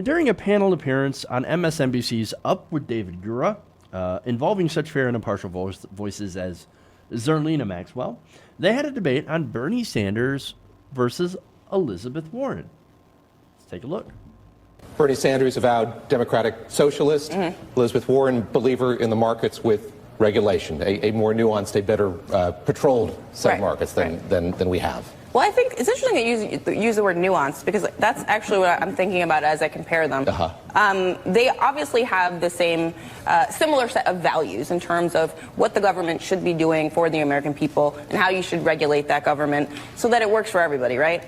During a panel appearance on MSNBC's Up with David Gura, involving such fair and impartial voices as Zerlina Maxwell, they had a debate on Bernie Sanders versus Elizabeth Warren. Let's take a look. Bernie Sanders, avowed Democratic socialist. Elizabeth Warren, believer in the markets with regulation, a more nuanced, a better patrolled set of markets than we have. Well, I think it's interesting that you use the word nuanced, because that's actually what I'm thinking about as I compare them. They obviously have the same, similar set of values in terms of what the government should be doing for the American people and how you should regulate that government so that it works for everybody, right?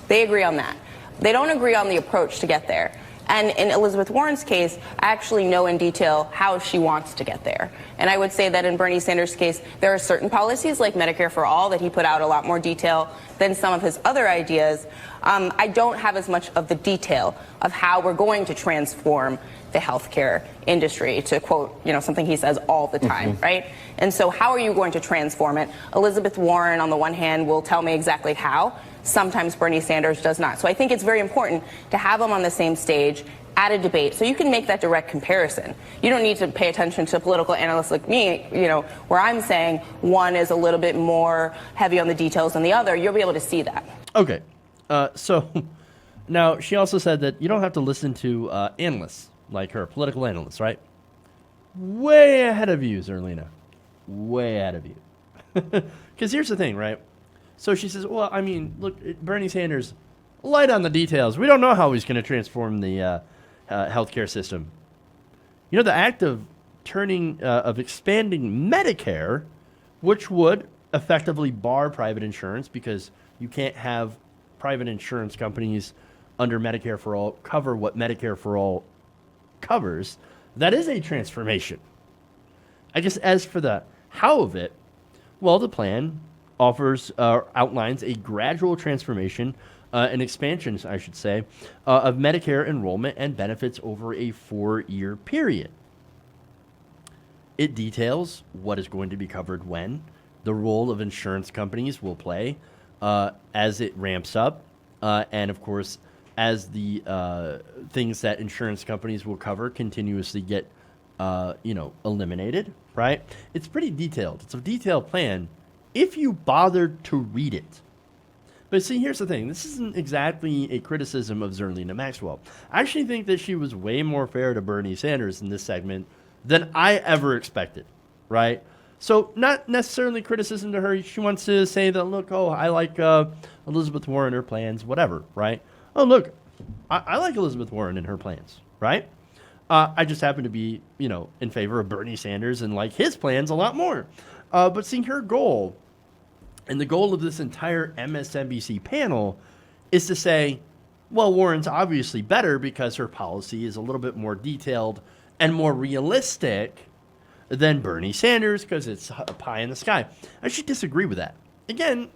They agree on that. They don't agree on the approach to get there. And in Elizabeth Warren's case, I actually know in detail how she wants to get there. And I would say that in Bernie Sanders' case, there are certain policies like Medicare for All that he put out a lot more detail than some of his other ideas. I don't have as much of the detail of how we're going to transform the healthcare industry, to quote, something he says all the time, right? And so how are you going to transform it? Elizabeth Warren, on the one hand, will tell me exactly how. Sometimes Bernie Sanders does not. So I think it's very important to have them on the same stage at a debate so you can make that direct comparison. You don't need to pay attention to political analysts like me, where I'm saying one is a little bit more heavy on the details than the other. You'll be able to see that. Okay. So now she also said that you don't have to listen to analysts like her, political analysts, right? Way ahead of you, Zerlina. Way ahead of you. Because here's the thing, right? So she says, well, I mean, look, Bernie Sanders, light on the details. We don't know how he's going to transform the healthcare system. The act of expanding Medicare, which would effectively bar private insurance, because you can't have private insurance companies under Medicare for All cover what Medicare for All covers. That is a transformation. I guess as for the how of it, well, the plan outlines a gradual transformation, an expansion, I should say, of Medicare enrollment and benefits over a 4-year period. It details what is going to be covered when, the role of insurance companies will play as it ramps up, and of course, as the things that insurance companies will cover continuously get, eliminated, right? It's pretty detailed. It's a detailed plan if you bothered to read it. But see, here's the thing. This isn't exactly a criticism of Zerlina Maxwell. I actually think that she was way more fair to Bernie Sanders in this segment than I ever expected, right? So not necessarily criticism to her. She wants to say that, look, I like Elizabeth Warren, her plans, whatever, right? Oh, look, I like Elizabeth Warren and her plans, right? I just happen to be, in favor of Bernie Sanders and like his plans a lot more. But seeing her goal, and the goal of this entire MSNBC panel, is to say, well, Warren's obviously better because her policy is a little bit more detailed and more realistic than Bernie Sanders because it's a pie in the sky. I should disagree with that. Again,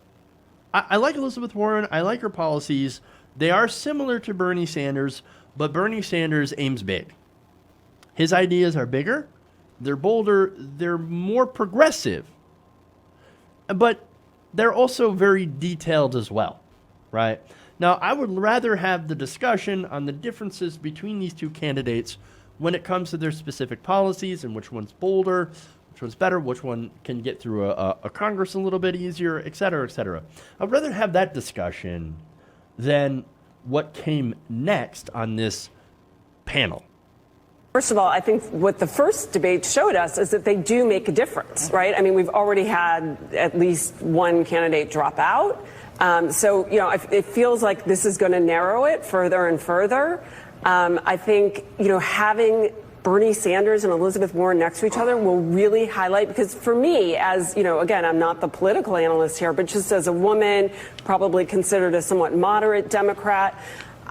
I like Elizabeth Warren. I like her policies. They are similar to Bernie Sanders, but Bernie Sanders aims big. His ideas are bigger. They're bolder. They're more progressive. But they're also very detailed as well, right? Now, I would rather have the discussion on the differences between these two candidates when it comes to their specific policies and which one's bolder, which one's better, which one can get through a Congress a little bit easier, et cetera, et cetera. I'd rather have that discussion than what came next on this panel. First of all, I think what the first debate showed us is that they do make a difference, right? I mean, we've already had at least one candidate drop out. So, it feels like this is going to narrow it further and further. I think, having Bernie Sanders and Elizabeth Warren next to each other will really highlight, because for me, as, again, I'm not the political analyst here, but just as a woman, probably considered a somewhat moderate Democrat,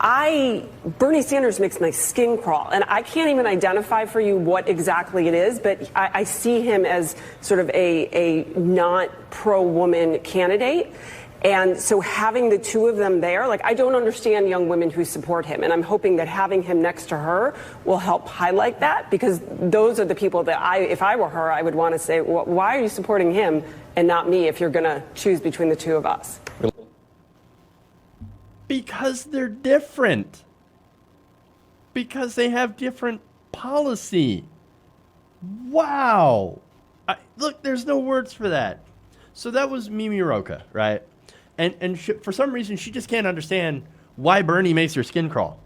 Bernie Sanders makes my skin crawl, and I can't even identify for you what exactly it is, but I see him as sort of a not pro-woman candidate. And so having the two of them there, I don't understand young women who support him, and I'm hoping that having him next to her will help highlight that, because those are the people that if I were her, I would want to say, well, why are you supporting him and not me if you're going to choose between the two of us? Because they're different. Because they have different policy. Wow. Look, there's no words for that. So that was Mimi Rocha, right? And for some reason, she just can't understand why Bernie makes her skin crawl.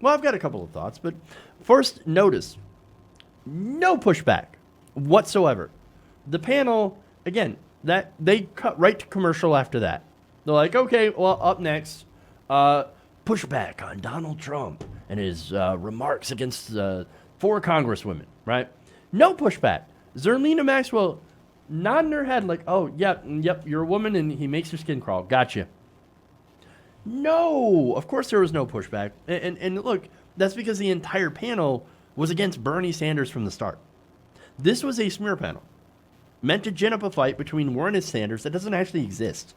Well, I've got a couple of thoughts, but first, notice, no pushback whatsoever. The panel, again, that they cut right to commercial after that. They're like, okay, well, up next, pushback on Donald Trump and his remarks against 4 congresswomen, right? No pushback. Zerlina Maxwell nodding her head like, oh, yep, you're a woman and he makes your skin crawl. Gotcha. No, of course there was no pushback. And look, that's because the entire panel was against Bernie Sanders from the start. This was a smear panel meant to gin up a fight between Warren and Sanders that doesn't actually exist.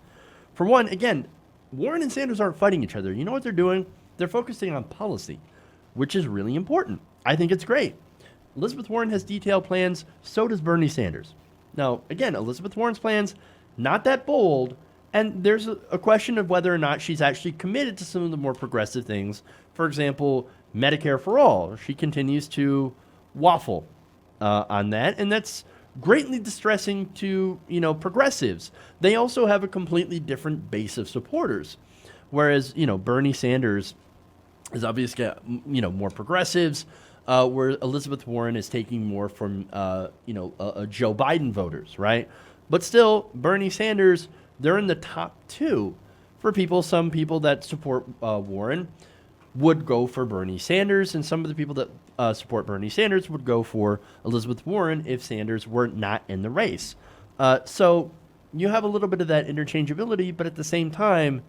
For one, again, Warren and Sanders aren't fighting each other. You know what they're doing? They're focusing on policy, which is really important. I think it's great. Elizabeth Warren has detailed plans, so does Bernie Sanders. Now, again, Elizabeth Warren's plans, not that bold, and there's a question of whether or not she's actually committed to some of the more progressive things. For example, Medicare for all. She continues to waffle on that, and that's greatly distressing to, progressives. They also have a completely different base of supporters. Whereas, Bernie Sanders is obviously, more progressives, where Elizabeth Warren is taking more from, Joe Biden voters, right? But still, Bernie Sanders, they're in the top 2 for people. Some people that support Warren would go for Bernie Sanders, and some of the people that support Bernie Sanders would go for Elizabeth Warren if Sanders were not in the race. So you have a little bit of that interchangeability, but at the same time,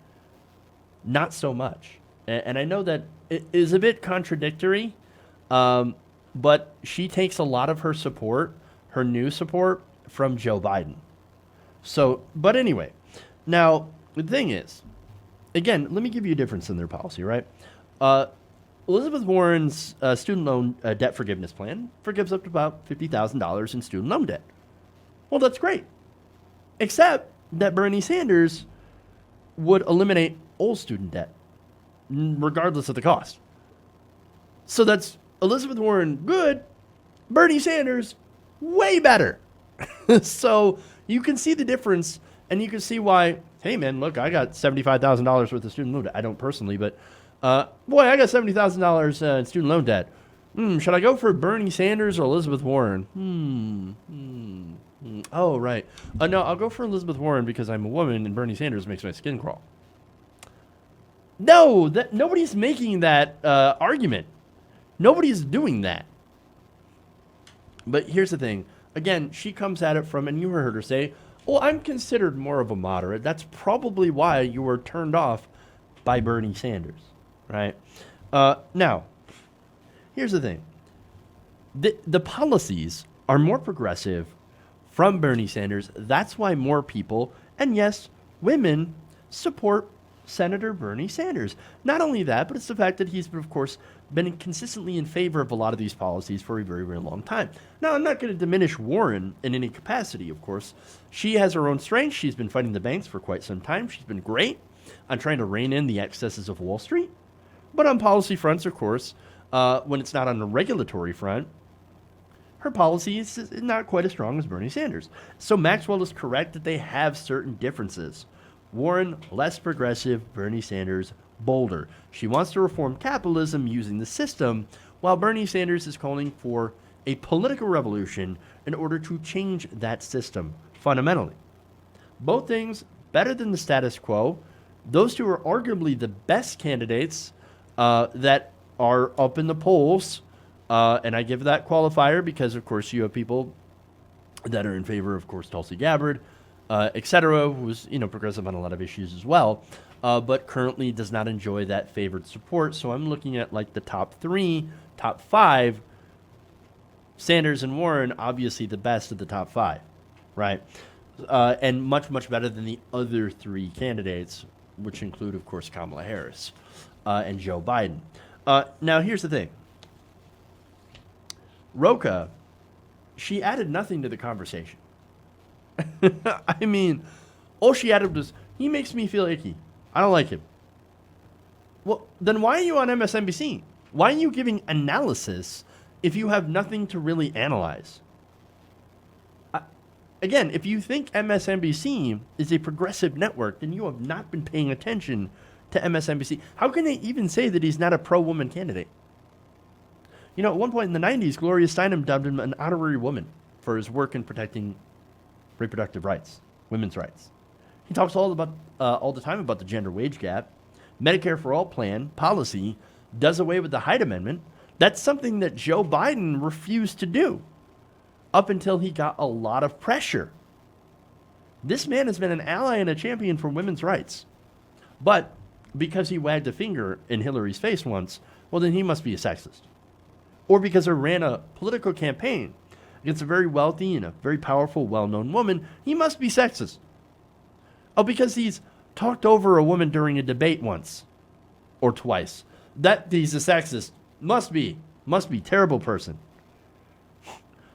not so much. And I know that it is a bit contradictory, but she takes a lot of her support, her new support, from Joe Biden. So, but anyway, now the thing is, again, let me give you a difference in their policy, right? Elizabeth Warren's student loan debt forgiveness plan forgives up to about $50,000 in student loan debt. Well, that's great. Except that Bernie Sanders would eliminate all student debt, regardless of the cost. So that's Elizabeth Warren good, Bernie Sanders way better. So you can see the difference, and you can see why, hey, man, look, I got $75,000 worth of student loan debt. I don't personally, but boy, I got $70,000 in student loan debt. Should I go for Bernie Sanders or Elizabeth Warren? Oh, right. No, I'll go for Elizabeth Warren because I'm a woman and Bernie Sanders makes my skin crawl. No, nobody's making that argument. Nobody's doing that. But here's the thing. Again, she comes at it from, and you heard her say, well, I'm considered more of a moderate. That's probably why you were turned off by Bernie Sanders, right? Now, here's the thing. The policies are more progressive from Bernie Sanders. That's why more people, and yes, women, support Senator Bernie Sanders. Not only that, but it's the fact that he's, of course, been consistently in favor of a lot of these policies for a very, very long time. Now, I'm not going to diminish Warren in any capacity, of course. She has her own strengths. She's been fighting the banks for quite some time. She's been great on trying to rein in the excesses of Wall Street. But on policy fronts, of course, when it's not on the regulatory front, her policy is not quite as strong as Bernie Sanders. So Maxwell is correct that they have certain differences. Warren, less progressive, Bernie Sanders, bolder. She wants to reform capitalism using the system, while Bernie Sanders is calling for a political revolution in order to change that system fundamentally. Both things better than the status quo. Those two are arguably the best candidates that are up in the polls, and I give that qualifier because, of course, you have people that are in favor, of course, Tulsi Gabbard, etc., who's progressive on a lot of issues as well, but currently does not enjoy that favored support. So I'm looking at like the top 3, top 5. Sanders and Warren, obviously the best of the top 5, right? And much, much better than the other 3 candidates, which include, of course, Kamala Harris and Joe Biden. Now, here's the thing. Rocha, she added nothing to the conversation. I mean, all she added was, he makes me feel icky. I don't like him. Well, then why are you on MSNBC? Why are you giving analysis if you have nothing to really analyze? Again, if you think MSNBC is a progressive network, then you have not been paying attention to MSNBC. How can they even say that he's not a pro-woman candidate? You know, at one point in the 90s, Gloria Steinem dubbed him an honorary woman for his work in protecting reproductive rights, women's rights. He talks all the time about the gender wage gap. Medicare for All plan policy does away with the Hyde Amendment. That's something that Joe Biden refused to do up until he got a lot of pressure. This man has been an ally and a champion for women's rights. But because he wagged a finger in Hillary's face once, well, then he must be a sexist. Or because he ran a political campaign against a very wealthy and a very powerful, well-known woman, he must be sexist. Oh, because he's talked over a woman during a debate once or twice. That he's a sexist must be terrible person.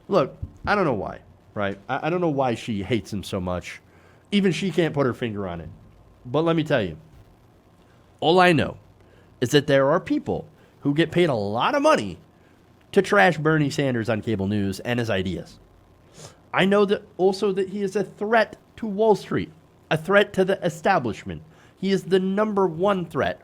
Look, I don't know why, right? I don't know why she hates him so much. Even she can't put her finger on it. But let me tell you, all I know is that there are people who get paid a lot of money to trash Bernie Sanders on cable news and his ideas. I know that also that he is a threat to Wall Street, a threat to the establishment. He is the number one threat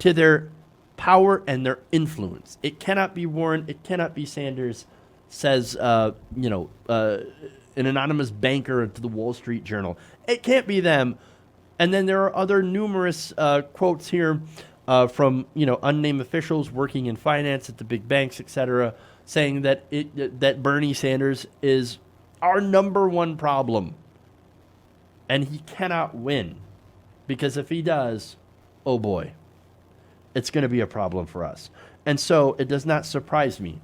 to their power and their influence. It cannot be Warren. It cannot be Sanders, says an anonymous banker to the Wall Street Journal. It can't be them. And then there are other numerous quotes here from unnamed officials working in finance at the big banks, etc., saying that that Bernie Sanders is our number one problem, and he cannot win, because if he does, oh boy, it's going to be a problem for us. And so it does not surprise me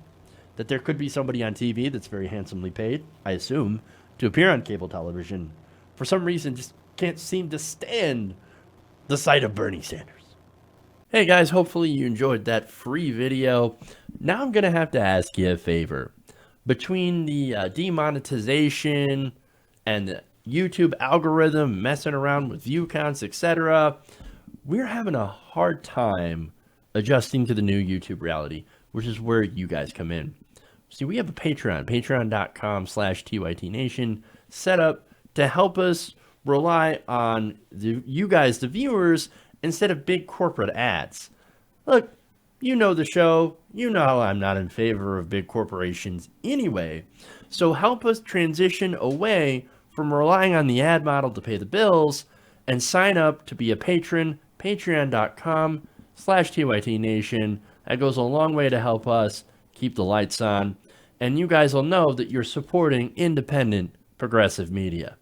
that there could be somebody on TV that's very handsomely paid, I assume, to appear on cable television, for some reason just can't seem to stand the sight of Bernie Sanders. Hey guys, hopefully you enjoyed that free video. Now I'm going to have to ask you a favor. Between the demonetization and the YouTube algorithm messing around with view counts, etc., we're having a hard time adjusting to the new YouTube reality, which is where you guys come in. See, we have a Patreon, patreon.com/TYTNation, set up to help us rely on you guys, the viewers, instead of big corporate ads. Look, you know the show. You know I'm not in favor of big corporations anyway. So help us transition away from relying on the ad model to pay the bills and sign up to be a patron, patreon.com/TYTNation. That goes a long way to help us keep the lights on. And you guys will know that you're supporting independent progressive media.